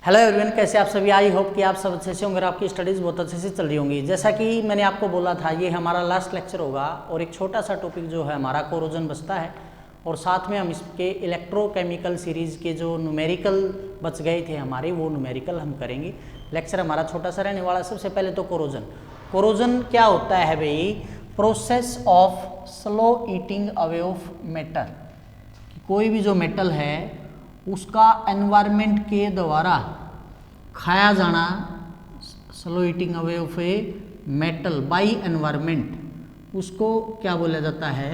Hello everyone, कैसे आप सभी। आई होप कि आप सब अच्छे से होंगे और आपकी स्टडीज़ बहुत अच्छे से चल रही होंगी। जैसा कि मैंने आपको बोला था, ये हमारा लास्ट लेक्चर होगा और एक छोटा सा टॉपिक जो है हमारा कोरोजन बचता है और साथ में हम इसके इलेक्ट्रोकेमिकल सीरीज़ के जो न्यूमेरिकल बच गए थे हमारे, वो न्यूमेरिकल हम करेंगे। लेक्चर हमारा छोटा सा रहने वाला। सबसे पहले तो कोरोजन क्या होता है भाई? Process of slow eating away of metal. कोई भी जो मेटल है उसका एनवायरनमेंट के द्वारा खाया जाना, slow eating away of a metal by environment, उसको क्या बोला जाता है?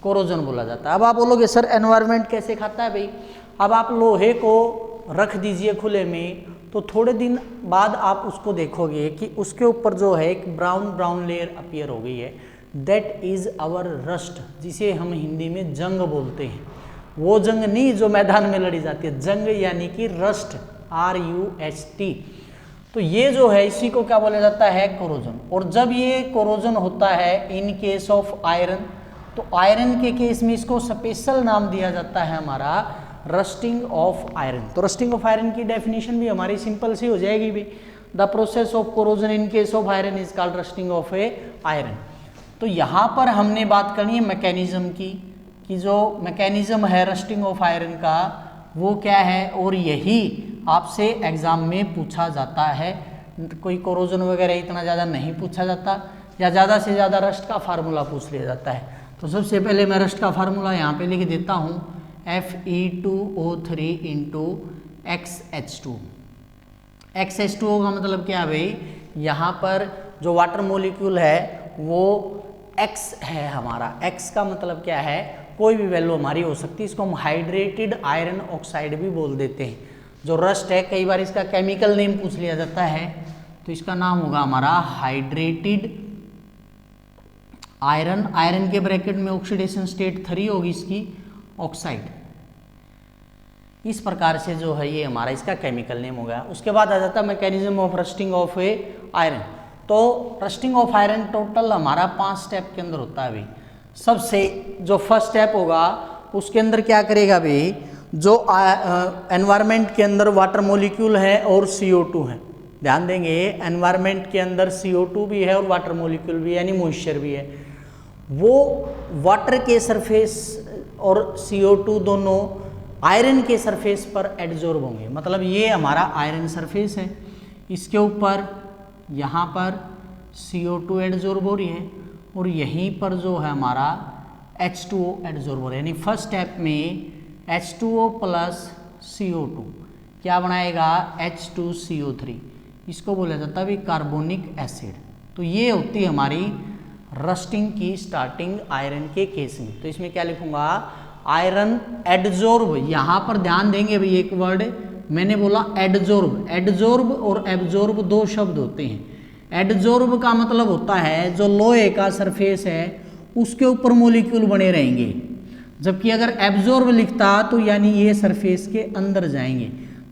कोरोजन बोला जाता है। अब आप बोलोगे सर एनवायरनमेंट कैसे खाता है भाई? अब आप लोहे को रख दीजिए खुले में, तो थोड़े दिन बाद आप उसको देखोगे कि उसके ऊपर जो है एक ब्राउन लेयर अपीयर हो गई है। दैट इज आवर रस्ट, जिसे हम हिंदी में जंग बोलते हैं। वो जंग नहीं जो मैदान में लड़ी जाती है, जंग यानी कि रस्ट, RUST। तो ये जो है इसी को क्या बोला जाता है? कोरोजन। और जब ये कोरोजन होता है इन केस ऑफ आयरन, तो आयरन के केस में इसको स्पेशल नाम दिया जाता है हमारा रस्टिंग ऑफ आयरन। तो रस्टिंग ऑफ आयरन की डेफिनेशन भी हमारी सिंपल सी हो जाएगी भी, the process of corrosion in case of iron is called rusting of A iron. तो यहाँ पर हमने बात करनी है मैकेनिज्म की, कि जो मैकेनिज्म है रस्टिंग ऑफ आयरन का वो क्या है, और यही आपसे एग्जाम में पूछा जाता है। कोई कोरोजन वगैरह इतना ज़्यादा नहीं पूछा जाता, या ज़्यादा से ज़्यादा रस्ट का फार्मूला पूछ लिया जाता है। तो सबसे पहले मैं रस्ट का फार्मूला यहाँ पे लिख देता हूँ, Fe2O3 इंटू XH2। XH2O का मतलब क्या है भाई? यहाँ पर जो वाटर मोलिक्यूल है वो X है हमारा। X का मतलब क्या है? कोई भी वैल्यू हमारी हो सकती है। इसको हम हाइड्रेटेड आयरन ऑक्साइड भी बोल देते हैं। जो रस्ट है, कई बार इसका केमिकल नेम पूछ लिया जाता है, तो इसका नाम होगा हमारा हाइड्रेटेड आयरन। आयरन के ब्रैकेट में ऑक्सीडेशन स्टेट 3 होगी इसकी, ऑक्साइड। इस प्रकार से जो है ये हमारा इसका केमिकल नेम हो गया। उसके बाद आ जाता है mechanism of rusting of A iron. तो रस्टिंग ऑफ आयरन टोटल हमारा 5 स्टेप के अंदर होता है भाई। सबसे जो फर्स्ट स्टेप होगा उसके अंदर क्या करेगा भाई? जो एनवायरनमेंट के अंदर वाटर मॉलिक्यूल है और CO2 है। ध्यान देंगे, एनवायरनमेंट के अंदर CO2 भी है और वाटर मॉलिक्यूल भी है, यानी मॉइस्चर भी है। वो वाटर के सरफेस और CO2 दोनों आयरन के सरफेस पर एडजॉर्ब होंगे। मतलब ये हमारा आयरन सरफेस है, इसके ऊपर यहाँ पर CO2 एडजॉर्ब हो रही है और यहीं पर जो है हमारा H2O एडजॉर्ब हो रहा है। यानी फर्स्ट स्टेप में H2O प्लस CO2 क्या बनाएगा? H2CO3। इसको बोला जाता है भी कार्बोनिक एसिड। तो ये होती है हमारी रस्टिंग की स्टार्टिंग आयरन के केस में। तो इसमें क्या लिखूंगा? Iron adsorb. यहाँ पर ध्यान देंगे भाई, एक वर्ड मैंने बोला एडजॉर्ब। एडजॉर्ब और एब्जॉर्ब दो शब्द होते हैं। एडजॉर्ब का मतलब होता है जो लोहे का सरफेस है उसके ऊपर मॉलिक्यूल बने रहेंगे, जबकि अगर एब्जॉर्ब लिखता तो यानी ये सरफेस के अंदर जाएंगे।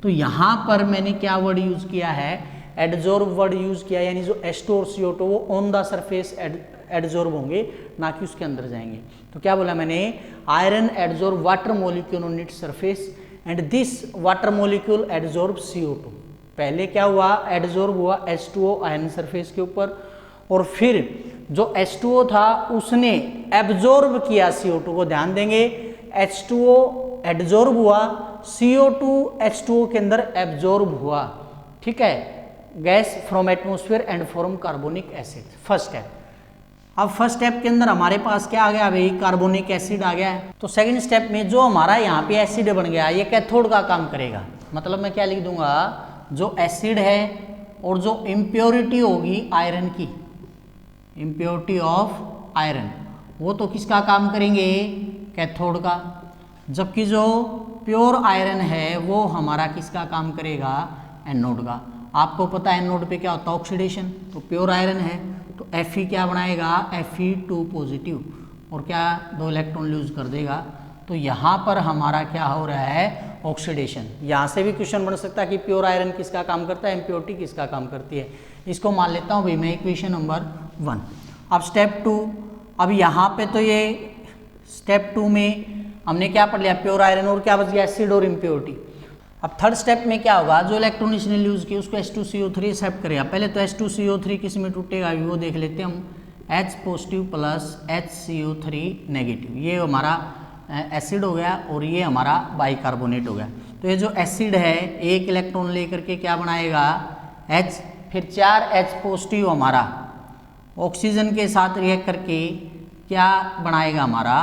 तो यहाँ पर मैंने क्या वर्ड यूज किया है? एडजॉर्ब वर्ड यूज किया, यानी जो H2 और CO2 वो ऑन द सरफेस एडजॉर्ब होंगे, ना कि उसके अंदर जाएंगे। तो क्या बोला मैंने? Iron adsorb water molecule on its surface and this water molecule adsorb CO2। पहले क्या हुआ? एडजॉर्ब हुआ H2O आयरन सरफेस के ऊपर, और फिर जो H2O था उसने एब्जॉर्ब किया CO2 को। ध्यान देंगे, H2O एडजॉर्ब हुआ, CO2 H2O के अंदर एब्जॉर्ब हुआ। ठीक है, gas from atmosphere and from carbonic acid. First step. अब फर्स्ट स्टेप के अंदर हमारे पास क्या आ गया भाई? कार्बोनिक एसिड आ गया है। तो सेकंड स्टेप में जो हमारा यहाँ पे एसिड बन गया, ये कैथोड का काम करेगा। मतलब मैं क्या लिख दूंगा? जो एसिड है और जो इम्प्योरिटी होगी आयरन की, इम्प्योरिटी ऑफ आयरन, वो तो किसका काम करेंगे? कैथोड का। जबकि जो प्योर आयरन है वो हमारा किसका काम करेगा? एनोड का। आपको पता है एनोड पे क्या होता है? ऑक्सीडेशन। तो प्योर आयरन है तो Fe क्या बनाएगा? Fe2 पॉजिटिव, और क्या 2 इलेक्ट्रॉन लूज कर देगा। तो यहाँ पर हमारा क्या हो रहा है? ऑक्सीडेशन। यहाँ से भी क्वेश्चन बन सकता है कि प्योर आयरन किसका काम करता है, इम्प्योरिटी किसका काम करती है। इसको मान लेता हूँ भाई मैं इक्वेशन नंबर 1। अब स्टेप 2। अब यहाँ पे तो ये स्टेप 2 में हमने क्या पढ़ लिया? प्योर आयरन और क्या बच गया? एसिड और इम्प्योरिटी। अब थर्ड स्टेप में क्या होगा, जो इलेक्ट्रॉन इसने यूज किया उसको H2CO3 एक्सेप्ट करेगा। पहले तो H2CO3 किस में टूटेगा वो देख लेते हैं हम, H positive plus HCO3 negative, ये हमारा एसिड हो गया और ये हमारा बाइकार्बोनेट हो गया। तो ये जो एसिड है एक इलेक्ट्रॉन लेकर के क्या बनाएगा H, फिर 4 H पॉजिटिव हमारा ऑक्सीजन के साथ रिएक्ट करके क्या बनाएगा हमारा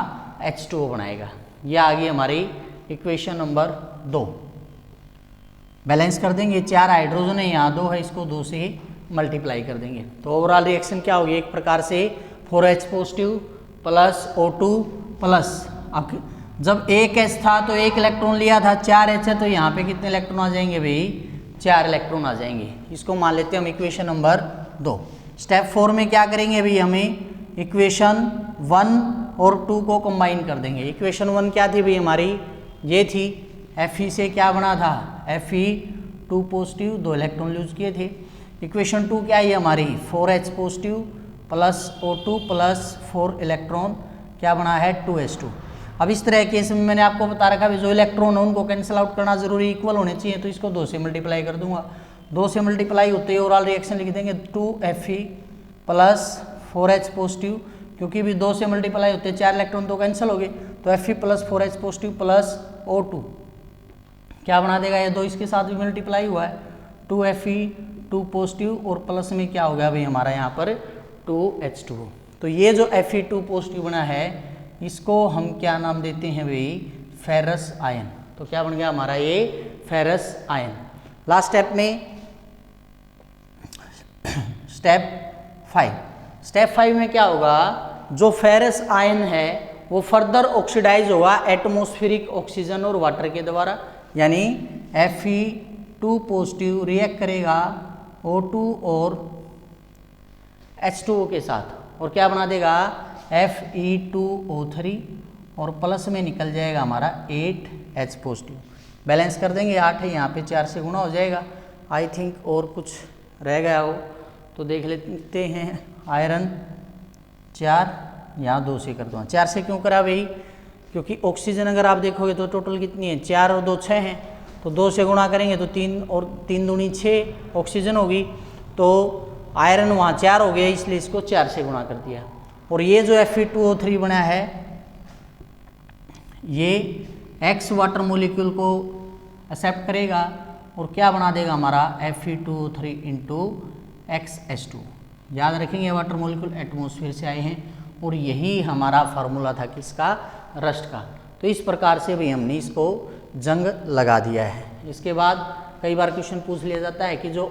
H2O बनाएगा। ये आ गई हमारी इक्वेशन नंबर 2। बैलेंस कर देंगे, 4 हाइड्रोजन है यहाँ 2 है, इसको 2 से मल्टीप्लाई कर देंगे तो ओवरऑल रिएक्शन क्या होगी, एक प्रकार से 4H positive plus O2 plus, अब जब एक H था तो एक इलेक्ट्रॉन लिया था, 4H है तो यहाँ पे कितने इलेक्ट्रॉन आ जाएंगे भाई, 4 इलेक्ट्रॉन आ जाएंगे। इसको मान लेते हैं हम इक्वेशन नंबर 2। स्टेप 4 में क्या करेंगे भाई, हमें इक्वेशन 1 और 2 को कंबाइन कर देंगे। इक्वेशन 1 क्या थी भाई हमारी, ये थी Fe से क्या बना था, Fe2 पॉजिटिव 2 इलेक्ट्रॉन यूज किए थे। इक्वेशन 2 क्या है हमारी, 4H positive plus O2 plus 4 electron क्या बना है 2H2। अब इस तरह केस में मैंने आपको बता रखा है जो इलेक्ट्रॉन है उनको कैंसिल आउट करना जरूरी, इक्वल होने चाहिए, तो इसको 2 से मल्टीप्लाई कर दूंगा। 2 से मल्टीप्लाई होते ही ओवरऑल रिएक्शन लिख देंगे 2Fe प्लस 4H पॉजिटिव, क्योंकि भी 2 से मल्टीप्लाई होते हैं 4 इलेक्ट्रॉन तो कैंसिल हो गए, तो Fe plus 4H positive plus O2 क्या बना देगा, ये 2 इसके साथ भी मल्टीप्लाई हुआ है 2Fe2 पॉजिटिव और प्लस में क्या हो गया भाई हमारा यहाँ पर 2H2O। तो ये जो Fe2 पॉजिटिव बना है इसको हम क्या नाम देते हैं भाई, फेरस आयन। तो क्या बन गया हमारा ये फेरस आयन। लास्ट स्टेप में स्टेप 5 में क्या होगा, जो फेरस आयन है वो फर्दर ऑक्सीडाइज होगा एटमॉस्फेरिक ऑक्सीजन और वाटर के द्वारा, यानी Fe2 पॉजिटिव रिएक्ट करेगा O2 और H2O के साथ और क्या बना देगा Fe2O3 और प्लस में निकल जाएगा हमारा 8H पॉजिटिव। बैलेंस कर देंगे, 8 है यहाँ पे 4 से गुणा हो जाएगा। आई थिंक और कुछ रह गया हो तो देख लेते हैं। आयरन 4 यहाँ 2 से कर दो, 4 से क्यों करा भाई, क्योंकि ऑक्सीजन अगर आप देखोगे तो टोटल कितनी है 4 और 2 6 हैं, तो 2 से गुणा करेंगे तो 3 और 3 दूनी 6 ऑक्सीजन होगी, तो आयरन वहाँ 4 हो गया इसलिए इसको 4 से गुणा कर दिया। और ये जो Fe2O3 बना है ये X वाटर मोलिक्यूल को एक्सेप्ट करेगा और क्या बना देगा हमारा Fe2O3 इंटू XH2। याद रखेंगे वाटर मोलिक्यूल एटमॉस्फेयर से आए हैं और यही हमारा फार्मूला था किसका, रस्ट का। तो इस प्रकार से भी हमने इसको जंग लगा दिया है। इसके बाद कई बार क्वेश्चन पूछ लिया जाता है कि जो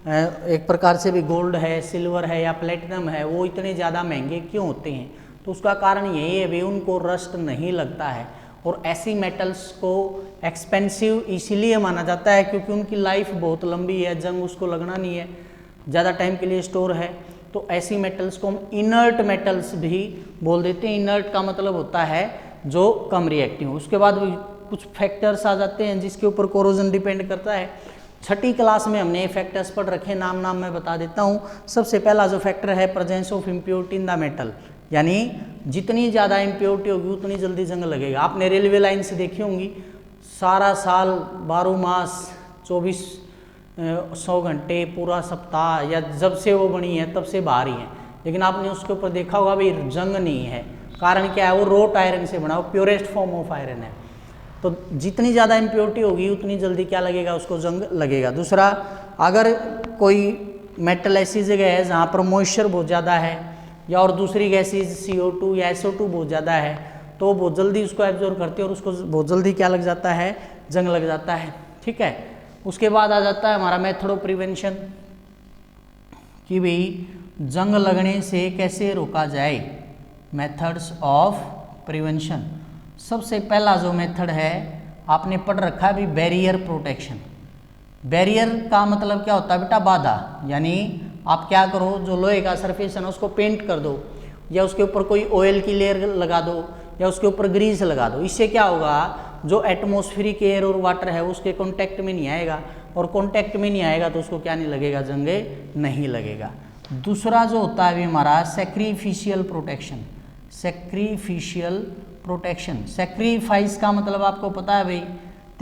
एक प्रकार से भी गोल्ड है, सिल्वर है या प्लेटिनम है वो इतने ज़्यादा महंगे क्यों होते हैं, तो उसका कारण यही है भी उनको रस्ट नहीं लगता है। और ऐसी मेटल्स को एक्सपेंसिव इसीलिए माना जाता है क्योंकि उनकी लाइफ बहुत लंबी है, जंग उसको लगना नहीं है, ज़्यादा टाइम के लिए स्टोर है। तो ऐसी मेटल्स को हम इनर्ट मेटल्स भी बोल देते हैं। इनर्ट का मतलब होता है जो कम रिएक्टिव। उसके बाद कुछ फैक्टर्स आ जाते हैं जिसके ऊपर कोरोजन डिपेंड करता है। छठी क्लास में हमने फैक्टर्स पढ़ रखे, नाम मैं बता देता हूँ। सबसे पहला जो फैक्टर है presence of impurity in the metal, यानी जितनी ज़्यादा इम्प्योरिटी होगी उतनी जल्दी जंग लगेगा। आपने रेलवे लाइन से देखी होंगी, सारा साल 12 मास 2400 घंटे पूरा सप्ताह या जब से वो बनी है तब से बाहर ही है, लेकिन आपने उसके ऊपर देखा होगा भाई जंग नहीं है। कारण क्या है, वो रोट आयरन से बना, वो प्योरेस्ट फॉर्म ऑफ आयरन है। तो जितनी ज़्यादा इम्प्योरिटी होगी उतनी जल्दी क्या लगेगा, उसको जंग लगेगा। दूसरा, अगर कोई मेटल ऐसी जगह है जहाँ पर मॉइस्चर बहुत ज़्यादा है या और दूसरी गैसेज CO2 या SO2 बहुत ज़्यादा है तो बहुत जल्दी उसको एब्जॉर्ब करती है और उसको बहुत जल्दी क्या लग जाता है, जंग लग जाता है। ठीक है। उसके बाद आ जाता है हमारा मेथड ऑफ प्रिवेंशन कि भाई जंग लगने से कैसे रोका जाए। मेथड्स ऑफ प्रिवेंशन, सबसे पहला जो मेथड है आपने पढ़ रखा है भी बैरियर प्रोटेक्शन। बैरियर का मतलब क्या होता है बेटा, बाधा। यानी आप क्या करो, जो लोहे का सरफेस है ना उसको पेंट कर दो या उसके ऊपर कोई ऑयल की लेयर लगा दो या उसके ऊपर ग्रीस लगा दो। इससे क्या होगा, जो एटमॉस्फेरिक एयर और वाटर है उसके कांटेक्ट में नहीं आएगा, और कांटेक्ट में नहीं आएगा तो उसको क्या नहीं लगेगा, जंगे नहीं लगेगा। दूसरा जो होता है भी हमारा sacrificial protection. Sacrificial protection, sacrifice का मतलब आपको पता है भाई,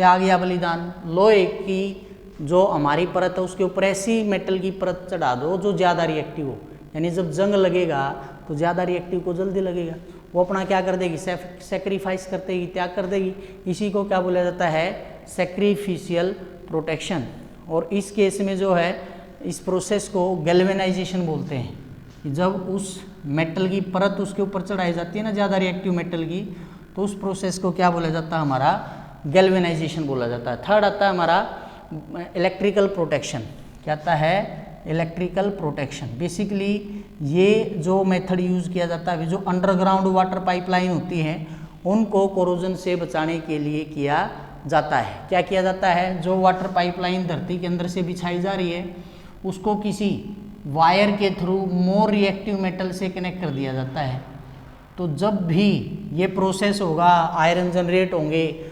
त्याग या बलिदान, लोहे की जो हमारी परत है उसके ऊपर ऐसी मेटल की परत चढ़ा दो जो ज़्यादा रिएक्टिव हो, यानी जब जंग लगेगा तो ज़्यादा रिएक्टिव को जल्दी लगेगा, वो अपना क्या कर देगी, सेक्रीफाइस कर देगी, त्याग कर देगी। इसी को क्या बोला जाता है, सेक्रीफिशियल प्रोटेक्शन। और इस केस में जो है इस प्रोसेस को गैल्वेनाइजेशन बोलते हैं, कि जब उस मेटल की परत उसके ऊपर चढ़ाई जाती है ना ज़्यादा रिएक्टिव मेटल की, तो उस प्रोसेस को क्या बोला जाता है, हमारा गैल्वेनाइजेशन बोला जाता है। थर्ड आता है हमारा इलेक्ट्रिकल प्रोटेक्शन। क्या आता है, इलेक्ट्रिकल प्रोटेक्शन। बेसिकली ये जो मेथड यूज़ किया जाता है, जो अंडरग्राउंड वाटर पाइपलाइन होती हैं उनको कोरोजन से बचाने के लिए किया जाता है। क्या किया जाता है, जो वाटर पाइपलाइन धरती के अंदर से बिछाई जा रही है उसको किसी वायर के थ्रू मोर रिएक्टिव मेटल से कनेक्ट कर दिया जाता है। तो जब भी ये प्रोसेस होगा, आयरन जनरेट होंगे,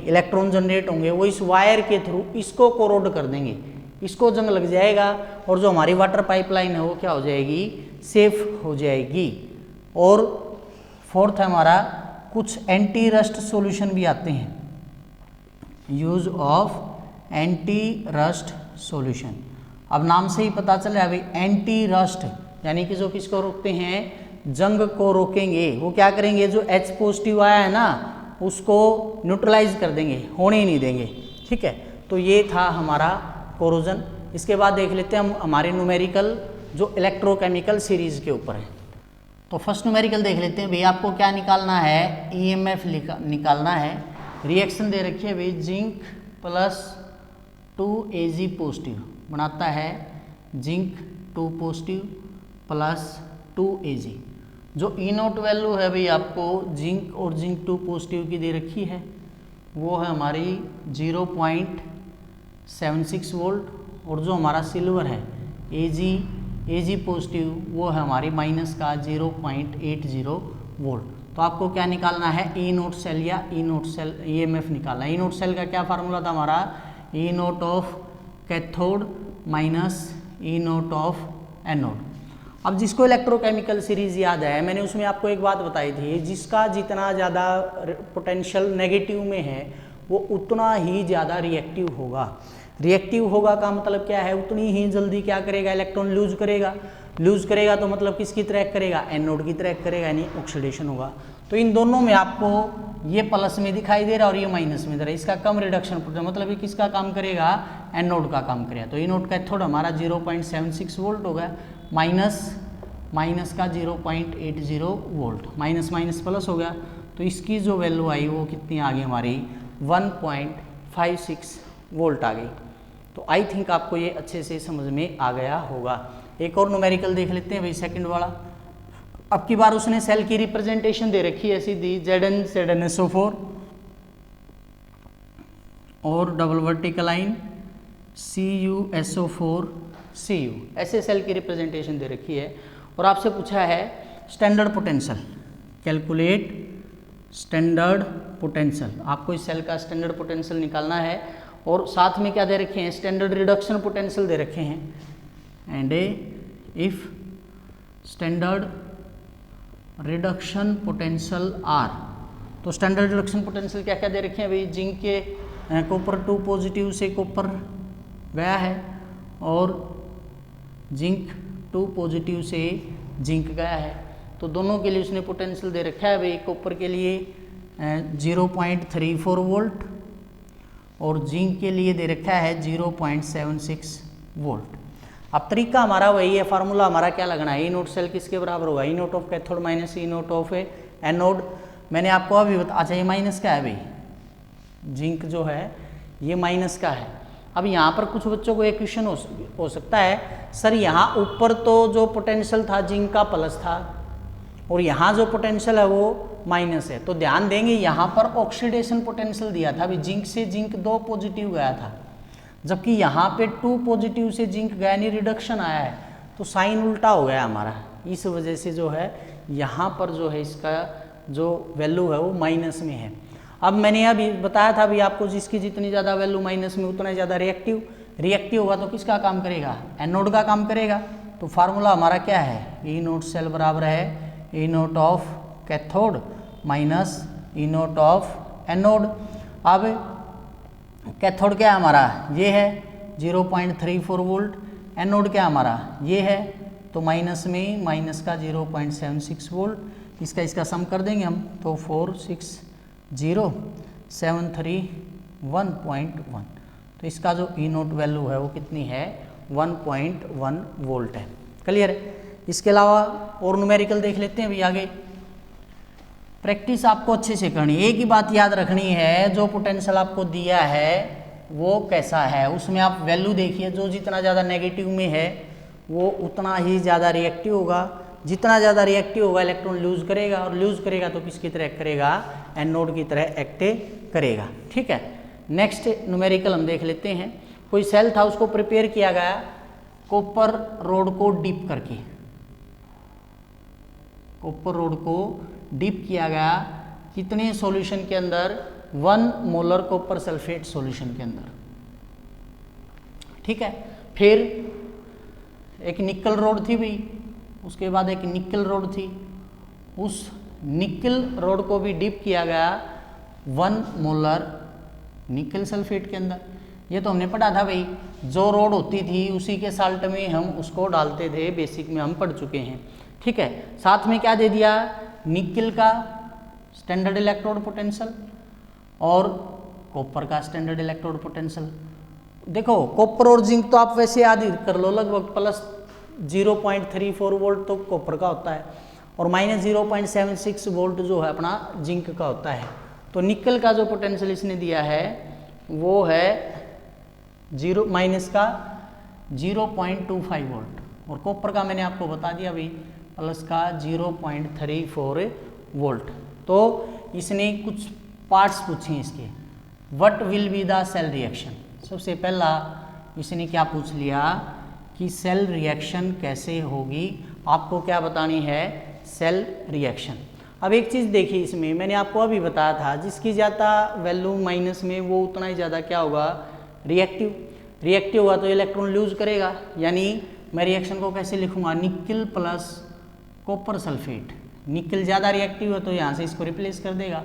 इलेक्ट्रॉन जनरेट होंगे, वो इस वायर के थ्रू इसको कोरोड कर देंगे, इसको जंग लग जाएगा और जो हमारी वाटर पाइपलाइन है वो क्या हो जाएगी, सेफ हो जाएगी। और फोर्थ है हमारा, कुछ एंटी रस्ट सॉल्यूशन भी आते हैं, use of anti rust solution. अब नाम से ही पता चला अभी एंटी रस्ट, यानी कि जो किसको रोकते हैं, जंग को रोकेंगे। वो क्या करेंगे, जो H पॉजिटिव आया है ना उसको न्यूट्रलाइज कर देंगे, होने ही नहीं देंगे। ठीक है, तो ये था हमारा कोरोजन। इसके बाद देख लेते हैं हम हमारे न्यूमेरिकल जो इलेक्ट्रोकेमिकल सीरीज के ऊपर है। तो फर्स्ट न्यूमेरिकल देख लेते हैं भाई, आपको क्या निकालना है, EMF निकालना है। रिएक्शन दे रखी है भाई, जिंक प्लस 2Ag पॉजिटिव बनाता है जिंक 2 पॉजिटिव प्लस 2Ag। जो E0 वैल्यू है भाई आपको जिंक और जिंक 2 पॉजिटिव की दे रखी है, वो है हमारी 0.76 वोल्ट। और जो हमारा सिल्वर है Ag पॉजिटिव, वो है हमारी माइनस का 0.80 वोल्ट। तो आपको क्या निकालना है, E0 सेल या E0 सेल EMF निकालना है। E0 सेल का क्या फार्मूला था हमारा, E0 of cathode minus E0 of anode. अब जिसको इलेक्ट्रोकेमिकल सीरीज याद है, मैंने उसमें आपको एक बात बताई थी, जिसका जितना ज़्यादा पोटेंशियल नेगेटिव में है वो उतना ही ज़्यादा रिएक्टिव होगा। रिएक्टिव होगा का मतलब क्या है, उतनी ही जल्दी क्या करेगा, इलेक्ट्रॉन लूज करेगा। लूज करेगा तो मतलब किसकी तरह करेगा, एनोड की तरह करेगा, यानी ऑक्सीडेशन होगा। तो इन दोनों में आपको ये प्लस में दिखाई दे रहा है और ये माइनस में दे रहा है, इसका कम रिडक्शन मतलब ये किसका काम करेगा, एनोड का काम करेगा। तो E0 कैथोड हमारा 0.76 वोल्ट होगा, माइनस का 0.80 वोल्ट, माइनस माइनस प्लस हो गया। तो इसकी जो वैल्यू आई वो कितनी आ गई हमारी, 1.56 वोल्ट आ गई। तो आई थिंक आपको ये अच्छे से समझ में आ गया होगा। एक और न्यूमेरिकल देख लेते हैं भाई, सेकंड वाला। अब की बार उसने सेल की रिप्रेजेंटेशन दे रखी है सीधी, ZnSO4 और double vertical line CuSO4 Cu, ऐसे सेल की रिप्रेजेंटेशन दे रखी है। और आपसे पूछा है standard potential, calculate standard potential. आपको इस सेल का स्टैंडर्ड पोटेंशियल निकालना है। और साथ में क्या दे रखे हैं, स्टैंडर्ड रिडक्शन पोटेंशियल दे रखे हैं। And if standard reduction potential are, तो स्टैंडर्ड रिडक्शन पोटेंशियल क्या क्या दे रखे हैं भाई, जिंक के कॉपर 2 पॉजिटिव से कॉपर गया है और जिंक 2 पॉजिटिव से जिंक गया है। तो दोनों के लिए उसने पोटेंशियल दे रखा है भाई, कॉपर के लिए 0.34 वोल्ट और जिंक के लिए दे रखा है 0.76 वोल्ट। अब तरीका हमारा वही है, फार्मूला हमारा क्या लगना है, E0 सेल किसके बराबर होगा, E0 of cathode minus E0 of anode. मैंने आपको अभी अच्छा ये माइनस का है भाई, जिंक जो है ये माइनस का है। अब यहाँ पर कुछ बच्चों को एक क्वेश्चन हो सकता है, सर यहाँ ऊपर तो जो पोटेंशियल था जिंक का प्लस था और यहाँ जो पोटेंशियल है वो माइनस है। तो ध्यान देंगे यहाँ पर ऑक्सीडेशन पोटेंशियल दिया था, अभी जिंक से जिंक 2 पॉजिटिव गया था, जबकि यहाँ पे 2 पॉजिटिव से जिंक गया, यानी रिडक्शन आया है। तो साइन उल्टा हो गया हमारा, इस वजह से जो है यहाँ पर जो है इसका जो वैल्यू है वो माइनस में है। अब मैंने अभी बताया था अभी आपको, जिसकी जितनी ज़्यादा वैल्यू माइनस में उतना ज़्यादा रिएक्टिव होगा। तो किसका काम करेगा, एनोड का काम करेगा। तो फार्मूला हमारा क्या है, E0 सेल बराबर है E0 of cathode minus E0 of anode. अब कैथोड क्या है हमारा, ये है 0.34 वोल्ट, एनोड क्या हमारा ये है, तो माइनस में माइनस का 0.76 वोल्ट, इसका सम कर देंगे हम तो 460,731.1, तो इसका जो ई नोट वैल्यू है वो कितनी है 1.1 वोल्ट है। क्लियर है। इसके अलावा और न्यूमेरिकल देख लेते हैं अभी आगे। प्रैक्टिस आपको अच्छे से करनी है, एक ही बात याद रखनी है, जो पोटेंशियल आपको दिया है वो कैसा है, उसमें आप वैल्यू देखिए, जो जितना ज़्यादा नेगेटिव में है वो उतना ही ज़्यादा रिएक्टिव होगा, जितना ज़्यादा रिएक्टिव होगा इलेक्ट्रॉन लूज करेगा, और लूज करेगा तो किसकी तरह एक्ट करेगा, एनोड की तरह एक्ट करेगा। ठीक है। नेक्स्ट न्यूमेरिकल हम देख लेते हैं। कोई सेल था, उसको प्रिपेयर किया गया कॉपर रोड को डीप करके, कॉपर रोड को डीप किया गया कितने सॉल्यूशन के अंदर, 1 मोलर कॉपर सल्फेट सॉल्यूशन के अंदर। ठीक है। फिर एक निकल रोड थी भाई, उसके बाद एक निकल रोड थी, उस निकल रोड को भी डीप किया गया 1 मोलर निकल सल्फेट के अंदर। ये तो हमने पढ़ा था भाई, जो रोड होती थी उसी के साल्ट में हम उसको डालते थे, बेसिक में हम पढ़ चुके हैं। ठीक है। साथ में क्या दे दिया, निकल का स्टैंडर्ड इलेक्ट्रोड पोटेंशियल और कॉपर का स्टैंडर्ड इलेक्ट्रोड पोटेंशियल। देखो कॉपर और जिंक तो आप वैसे याद ही कर लो, लगभग प्लस 0.34 वोल्ट तो कॉपर का होता है और माइनस 0.76 वोल्ट जो है अपना जिंक का होता है। तो निकल का जो पोटेंशियल इसने दिया है वो है माइनस का 0.25 वोल्ट, और कॉपर का मैंने आपको बता दिया भाई प्लस का 0.34 वोल्ट। तो इसने कुछ पार्ट्स पूछे इसके, what will be the cell reaction. सबसे पहला इसने क्या पूछ लिया कि सेल रिएक्शन कैसे होगी, आपको क्या बतानी है, सेल रिएक्शन। अब एक चीज़ देखिए, इसमें मैंने आपको अभी बताया था, जिसकी ज़्यादा वैल्यू माइनस में वो उतना ही ज़्यादा क्या होगा, रिएक्टिव होगा तो इलेक्ट्रॉन लूज करेगा। यानी मैं रिएक्शन को कैसे लिखूंगा, निकल प्लस कॉपर सल्फेट, निकल ज़्यादा रिएक्टिव है तो यहाँ से इसको रिप्लेस कर देगा,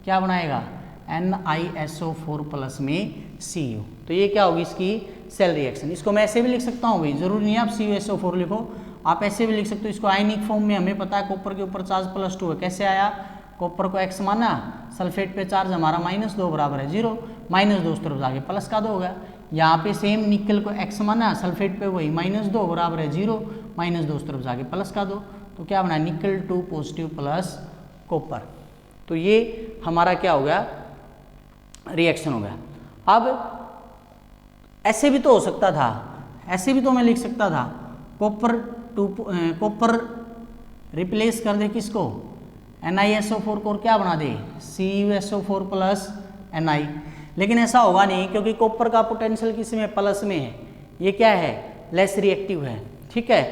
क्या बनाएगा NiSO4 प्लस में Cu। तो ये क्या होगी इसकी सेल रिएक्शन। इसको मैं ऐसे भी लिख सकता हूँ भाई, जरूरी नहीं आप CuSO4 लिखो, आप ऐसे भी लिख सकते हो। इसको आयनिक फॉर्म में हमें पता है कॉपर के ऊपर चार्ज +2 है, कैसे आया, कॉपर को x माना, सल्फेट पे चार्ज हमारा -2 बराबर है 0, -2 उस तरफ जाके प्लस का 2 हो गया। यहाँ पे सेम निकल को x माना, सल्फेट पे वही -2 बराबर है 0, -2 उस तरफ जाके प्लस का 2, तो क्या बना, निकल 2 पॉजिटिव प्लस कॉपर। तो ये हमारा क्या हो गया, रिएक्शन हो गया। अब ऐसे भी तो हो सकता था, ऐसे भी तो मैं लिख सकता था, कॉपर रिप्लेस कर दे किसको, NiSO4 को, क्या बना दे CuSO4 प्लस Ni। लेकिन ऐसा होगा नहीं, क्योंकि कॉपर का पोटेंशियल किस में, प्लस में है, ये क्या है, लेस रिएक्टिव है। ठीक है।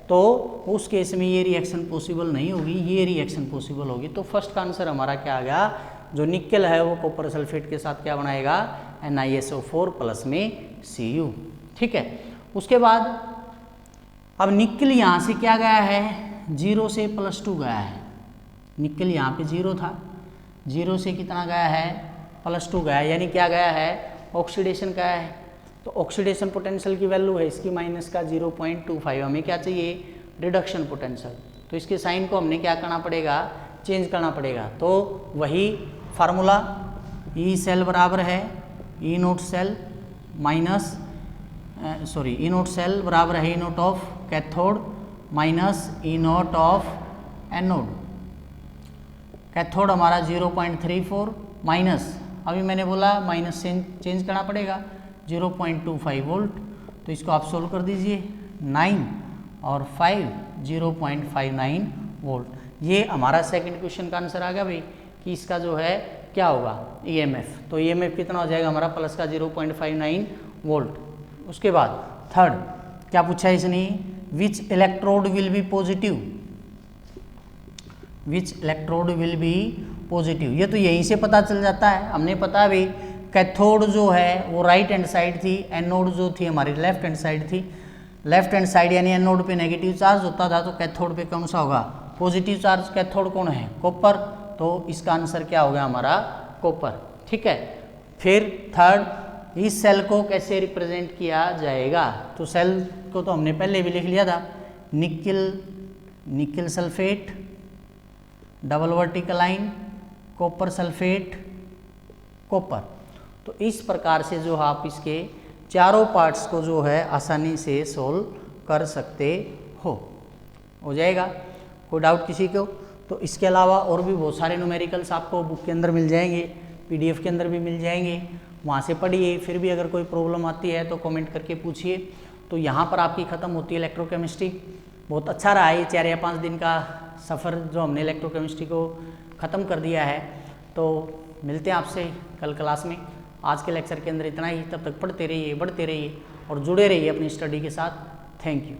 तो उस केस में ये रिएक्शन पॉसिबल नहीं होगी, ये रिएक्शन पॉसिबल होगी। तो फर्स्ट का आंसर हमारा क्या आ गया, जो निकल है वो कॉपर सल्फेट के साथ क्या बनाएगा, NiSO4 प्लस में Cu। ठीक है। उसके बाद अब निकल यहाँ से क्या गया है, 0 से +2 गया है, निकल यहाँ पे 0 था, 0 से कितना गया है, +2 गया है, यानी क्या गया है, ऑक्सीडेशन गया है। तो ऑक्सीडेशन पोटेंशियल की वैल्यू है इसकी माइनस का 0.25, हमें क्या चाहिए, रिडक्शन पोटेंशियल। तो इसके साइन को हमने क्या करना पड़ेगा, चेंज करना पड़ेगा। तो वही फार्मूला, ई सेल बराबर है E naught cell minus E naught cell बराबर है E naught of cathode minus E naught of anode. Cathode हमारा 0.34 माइनस, अभी मैंने बोला माइनस चेंज करना पड़ेगा 0.25 वोल्ट। तो इसको आप सोल्व कर दीजिए, 9 और 5 0.59 वोल्ट। ये हमारा सेकंड क्वेश्चन का आंसर आ गया भाई, कि इसका जो है क्या होगा, EMF। तो EMF कितना हो जाएगा हमारा, प्लस का 0.59 वोल्ट। उसके बाद थर्ड क्या पूछा है इसने, which electrode will be positive, which electrode will be positive. ये तो यहीं से पता चल जाता है, हमने पता है भाई कैथोड जो है वो राइट हैंड साइड थी, एनोड जो थी हमारी लेफ्ट हैंड साइड थी। लेफ्ट हैंड साइड यानी एनोड पे नेगेटिव चार्ज होता था, तो कैथोड पे कौन सा होगा, पॉजिटिव चार्ज। कैथोड कौन है, कॉपर। तो इसका आंसर क्या हो गया हमारा, कॉपर। ठीक है। फिर थर्ड, इस सेल को कैसे रिप्रेजेंट किया जाएगा, तो सेल को तो हमने पहले भी लिख लिया था, nickel sulphate, double vertical line, copper sulphate, copper. तो इस प्रकार से जो आप इसके चारों पार्ट्स को जो है आसानी से सोल्व कर सकते हो जाएगा। कोई डाउट किसी को? तो इसके अलावा और भी बहुत सारे न्यूमेरिकल्स आपको बुक के अंदर मिल जाएंगे, पीडीएफ के अंदर भी मिल जाएंगे, वहाँ से पढ़िए। फिर भी अगर कोई प्रॉब्लम आती है तो कमेंट करके पूछिए। तो यहाँ पर आपकी ख़त्म होती है इलेक्ट्रोकेमिस्ट्री। बहुत अच्छा रहा है ये 4 या 5 दिन का सफ़र जो हमने इलेक्ट्रोकेमिस्ट्री को ख़त्म कर दिया है। तो मिलते हैं आपसे कल क्लास में। आज के लेक्चर के अंदर इतना ही। तब तक पढ़ते रहिए, बढ़ते रहिए और जुड़े रहिए अपनी स्टडी के साथ। Thank you.